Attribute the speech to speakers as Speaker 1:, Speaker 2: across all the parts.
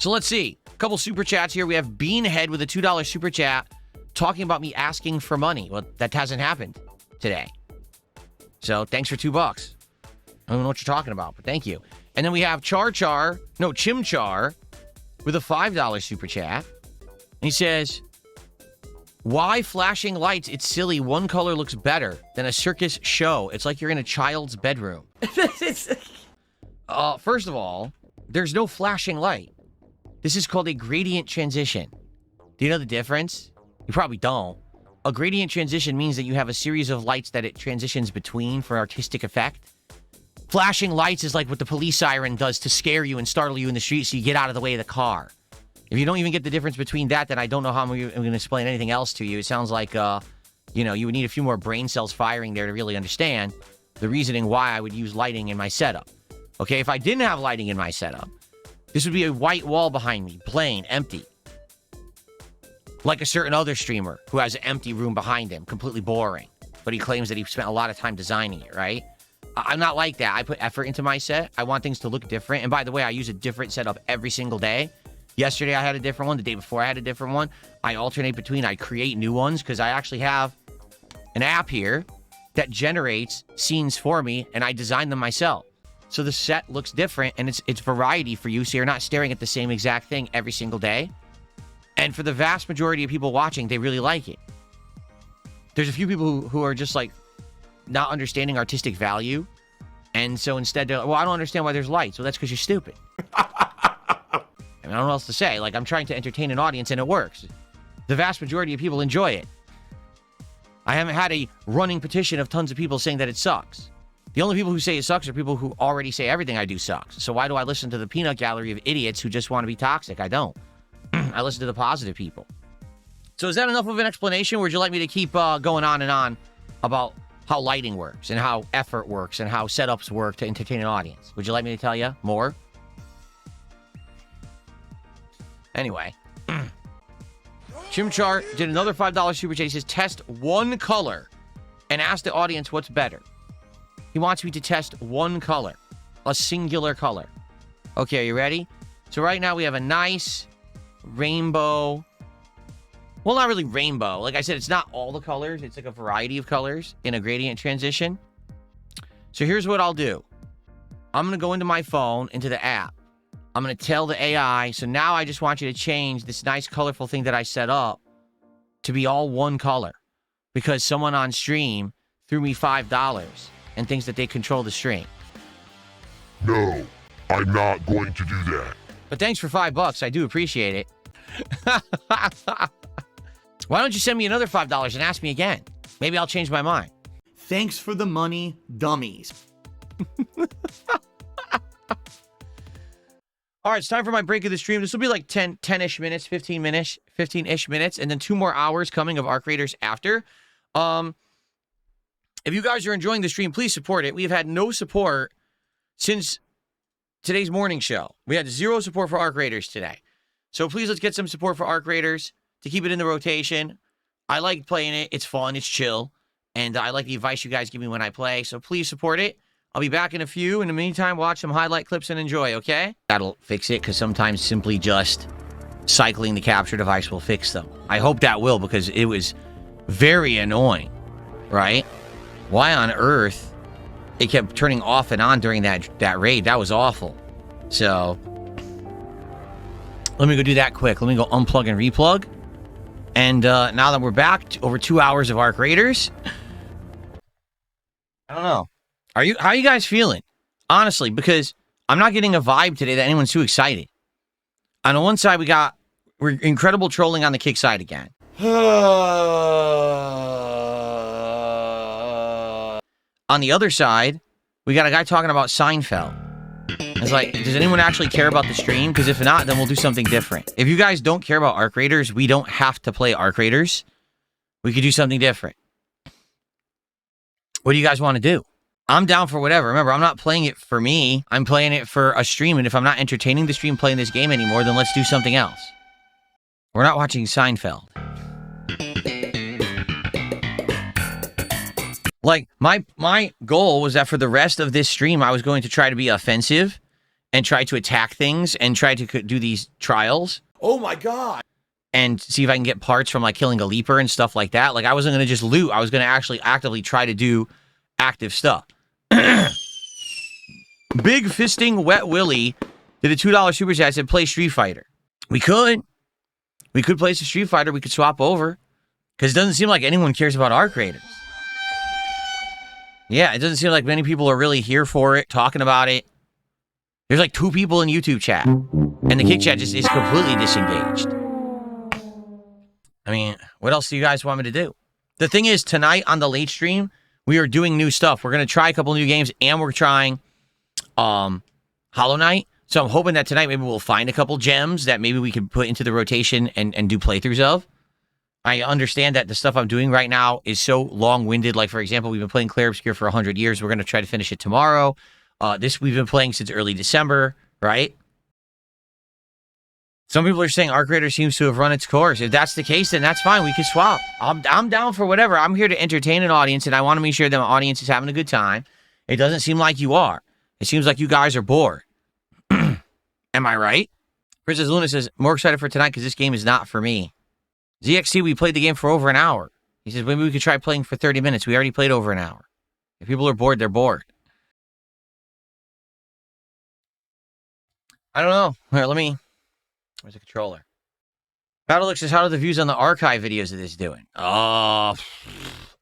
Speaker 1: So let's see. A couple super chats here. We have Beanhead with a $2 super chat talking about me asking for money. Well, that hasn't happened today. So thanks for $2. I don't know what you're talking about, but thank you. And then we have Chimchar with a $5 super chat. And he says, why flashing lights? It's silly. One color looks better than a circus show. It's like you're in a child's bedroom. First of all, there's no flashing light. This is called a gradient transition. Do you know the difference? You probably don't. A gradient transition means that you have a series of lights that it transitions between for artistic effect. Flashing lights is like what the police siren does to scare you and startle you in the street so you get out of the way of the car. If you don't even get the difference between that, then I don't know how I'm going to explain anything else to you. It sounds like, you would need a few more brain cells firing there to really understand the reasoning why I would use lighting in my setup. Okay, if I didn't have lighting in my setup, this would be a white wall behind me, plain, empty. Like a certain other streamer who has an empty room behind him, completely boring. But he claims that he spent a lot of time designing it, right? I'm not like that. I put effort into my set. I want things to look different. And by the way, I use a different setup every single day. Yesterday, I had a different one. The day before, I had a different one. I alternate between. I create new ones because I actually have an app here that generates scenes for me, and I design them myself. So the set looks different, and it's variety for you, so you're not staring at the same exact thing every single day. And for the vast majority of people watching, they really like it. There's a few people who are just, like, not understanding artistic value. And so instead, they're like, well, I don't understand why there's lights. Well, that's because you're stupid. I don't know what else to say. Like, I'm trying to entertain an audience, and it works. The vast majority of people enjoy it. I haven't had a running petition of tons of people saying that it sucks. The only people who say it sucks are people who already say everything I do sucks. So why do I listen to the peanut gallery of idiots who just want to be toxic? I don't. I listen to the positive people. So is that enough of an explanation, or would you like me to keep going on and on about how lighting works and how effort works and how setups work to entertain an audience? Would you like me to tell you more? Anyway. Chimchar did another $5 super chat. He says, test one color and ask the audience what's better. He wants me to test one color. A singular color. Okay, are you ready? So right now we have a nice rainbow. Well, not really rainbow. Like I said, it's not all the colors. It's like a variety of colors in a gradient transition. So here's what I'll do. I'm going to go into my phone, into the app. I'm going to tell the AI, so now I just want you to change this nice colorful thing that I set up to be all one color. Because someone on stream threw me $5 and thinks that they control the stream.
Speaker 2: No, I'm not going to do that.
Speaker 1: But thanks for $5. I do appreciate it. Why don't you send me another $5 and ask me again? Maybe I'll change my mind.
Speaker 3: Thanks for the money, dummies.
Speaker 1: All right, it's time for my break of the stream. This will be like 10-ish minutes, 15-ish minutes, and then 2 more hours coming of Arc Raiders after. If you guys are enjoying the stream, please support it. We have had no support since today's morning show. We had 0 support for Arc Raiders today. So please, let's get some support for Arc Raiders to keep it in the rotation. I like playing it. It's fun. It's chill. And I like the advice you guys give me when I play. So please support it. I'll be back in a few. In the meantime, watch some highlight clips and enjoy, okay? That'll fix it, because sometimes simply just cycling the capture device will fix them. I hope that will, because it was very annoying, right? Why on earth it kept turning off and on during that raid? That was awful. So let me go do that quick. Let me go unplug and replug. And now that we're back, over 2 hours of Arc Raiders. I don't know. How are you guys feeling? Honestly, because I'm not getting a vibe today that anyone's too excited. On the one side, we're incredible trolling on the kick side again. On the other side, we got a guy talking about Seinfeld. It's like, does anyone actually care about the stream? Because if not, then we'll do something different. If you guys don't care about Arc Raiders, we don't have to play Arc Raiders. We could do something different. What do you guys want to do? I'm down for whatever. Remember, I'm not playing it for me. I'm playing it for a stream, and if I'm not entertaining the stream playing this game anymore, then let's do something else. We're not watching Seinfeld. Like, my goal was that for the rest of this stream, I was going to try to be offensive and try to attack things and try to do these trials.
Speaker 3: Oh my god.
Speaker 1: And see if I can get parts from like killing a leaper and stuff like that. Like I wasn't going to just loot. I was going to actually actively try to do active stuff. Big Fisting Wet Willie did a $2 super chat, said play Street Fighter. We could play some Street Fighter. We could swap over. Because it doesn't seem like anyone cares about Arc Raiders. Yeah, it doesn't seem like many people are really here for it, talking about it. There's like 2 people in YouTube chat. And the Kick chat just is completely disengaged. I mean, what else do you guys want me to do? The thing is, tonight on the late stream, we are doing new stuff. We're going to try a couple new games, and we're trying Hollow Knight. So I'm hoping that tonight maybe we'll find a couple gems that maybe we can put into the rotation and do playthroughs of. I understand that the stuff I'm doing right now is so long-winded. Like, for example, we've been playing Clair Obscure for 100 years. We're going to try to finish it tomorrow. This we've been playing since early December, right? Some people are saying Arc Raider seems to have run its course. If that's the case, then that's fine. We can swap. I'm down for whatever. I'm here to entertain an audience, and I want to make sure that my audience is having a good time. It doesn't seem like you are. It seems like you guys are bored. Am I right? Princess Luna says, more excited for tonight because this game is not for me. ZXC, we played the game for over an hour. He says, maybe we could try playing for 30 minutes. We already played over an hour. If people are bored, they're bored. I don't know. Here, let me... Where's the controller? Battlelix says, how are the views on the archive videos of this doing? I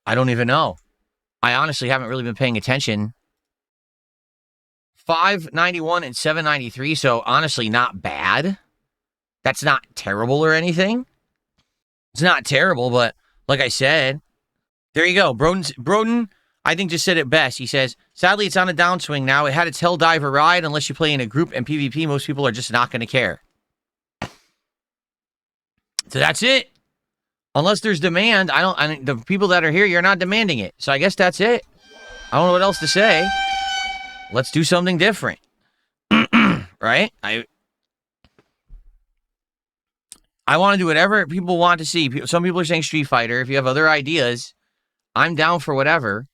Speaker 1: don't even know. I honestly haven't really been paying attention. 591 and 793, so honestly not bad. That's not terrible or anything. It's not terrible, but like I said, there you go. Broden, I think, just said it best. He says, sadly, it's on a downswing now. It had its Helldiver ride. Unless you play in a group and PvP, most people are just not going to care. So that's it. Unless there's demand, the people that are here, you're not demanding it. So I guess that's it. I don't know what else to say. Let's do something different. Right? I want to do whatever people want to see. Some people are saying Street Fighter. If you have other ideas, I'm down for whatever.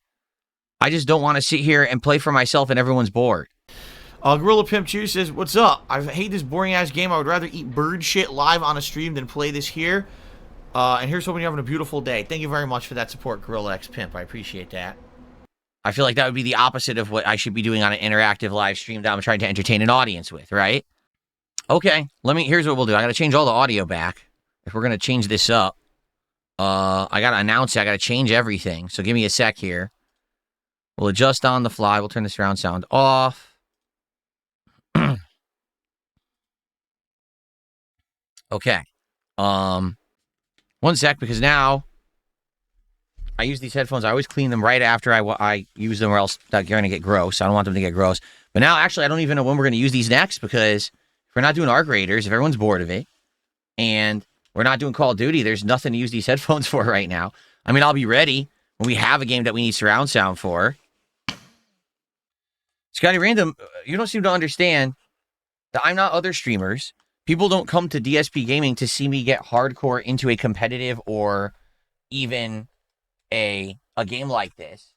Speaker 1: I just don't want to sit here and play for myself and everyone's bored.
Speaker 3: Gorilla Pimp Chew says, what's up? I hate this boring-ass game. I would rather eat bird shit live on a stream than play this here. And here's hoping you're having a beautiful day. Thank you very much for that support, Gorilla X Pimp. I appreciate that. I feel like that would be the opposite of what I should be doing on an interactive live stream that I'm trying to entertain an audience with, right? Okay, here's what we'll do. I gotta change all the audio back. If we're gonna change this up, I gotta announce it. I gotta change everything. So give me a sec here. We'll adjust on the fly. We'll turn the surround sound off. Okay. 1 sec, because now I use these headphones. I always clean them right after I use them, or else they're going to get gross. I don't want them to get gross. But now, actually, I don't even know when we're going to use these next, because if we're not doing Arc Raiders, if everyone's bored of it, and we're not doing Call of Duty, there's nothing to use these headphones for right now. I mean, I'll be ready when we have a game that we need surround sound for. Scotty Random, you don't seem to understand that I'm not other streamers. People don't come to DSP Gaming to see me get hardcore into a competitive or even a game like this.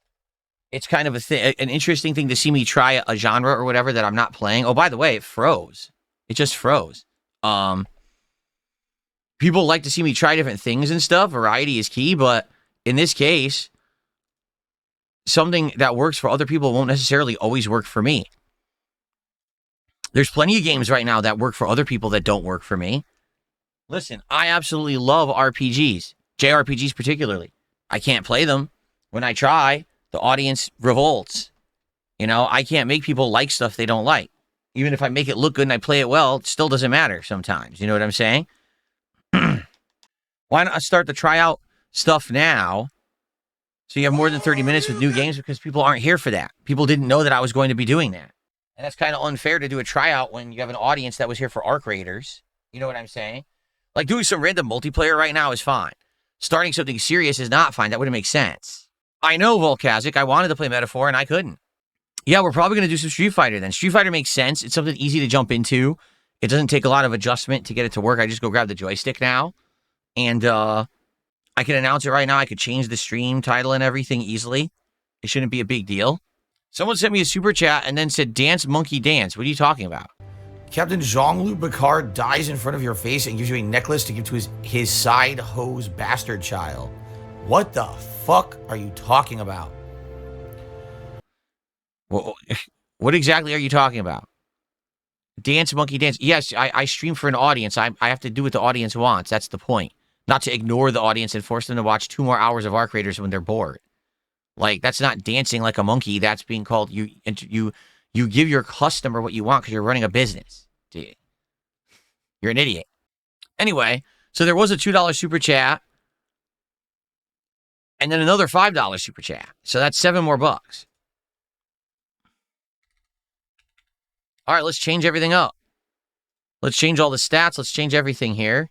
Speaker 3: It's kind of an interesting thing to see me try a genre or whatever that I'm not playing. Oh, by the way, it froze. It just froze. People like to see me try different things and stuff. Variety is key, but in this case, something that works for other people won't necessarily always work for me. There's plenty of games right now that work for other people that don't work for me. Listen, I absolutely love RPGs, JRPGs particularly. I can't play them. When I try, the audience revolts. You know, I can't make people like stuff they don't like. Even if I make it look good and I play it well, it still doesn't matter sometimes. You know what I'm saying? Why not start the tryout stuff now so you have more than 30 minutes with new games, because people aren't here for that. People didn't know that I was going to be doing that. And that's kind of unfair to do a tryout when you have an audience that was here for Arc Raiders. You know what I'm saying? Like, doing some random multiplayer right now is fine. Starting something serious is not fine. That wouldn't make sense. I know, Volkazic. I wanted to play Metaphor, and I couldn't. Yeah, we're probably going to do some Street Fighter then. Street Fighter makes sense. It's something easy to jump into. It doesn't take a lot of adjustment to get it to work. I just go grab the joystick now. And I can announce it right now. I could change the stream title and everything easily. It shouldn't be a big deal.
Speaker 1: Someone sent me a super chat and then said, dance, monkey, dance. What are you talking about?
Speaker 3: Captain Jean-Luc Picard dies in front of your face and gives you a necklace to give to his side hose bastard child. What the fuck are you talking about?
Speaker 1: Well, what exactly are you talking about? Dance, monkey, dance. Yes, I stream for an audience. I have to do what the audience wants. That's the point. Not to ignore the audience and force them to watch 2 more hours of our creators when they're bored. Like, that's not dancing like a monkey. That's being called you give your customer what you want because you're running a business. Dude. You're an idiot. Anyway, so there was a $2 super chat and then another $5 super chat. So that's 7 more bucks. All right, let's change everything up. Let's change all the stats. Let's change everything here.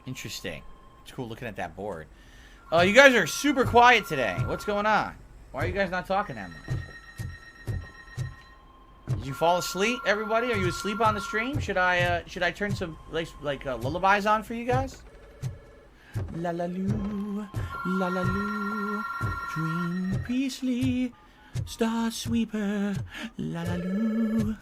Speaker 1: Interesting. It's cool looking at that board. You guys are super quiet today. What's going on? Why are you guys not talking that much? Did you fall asleep, everybody? Are you asleep on the stream? Should I turn some like lullabies on for you guys? La la loo, dream peacefully, star sweeper, la la loo.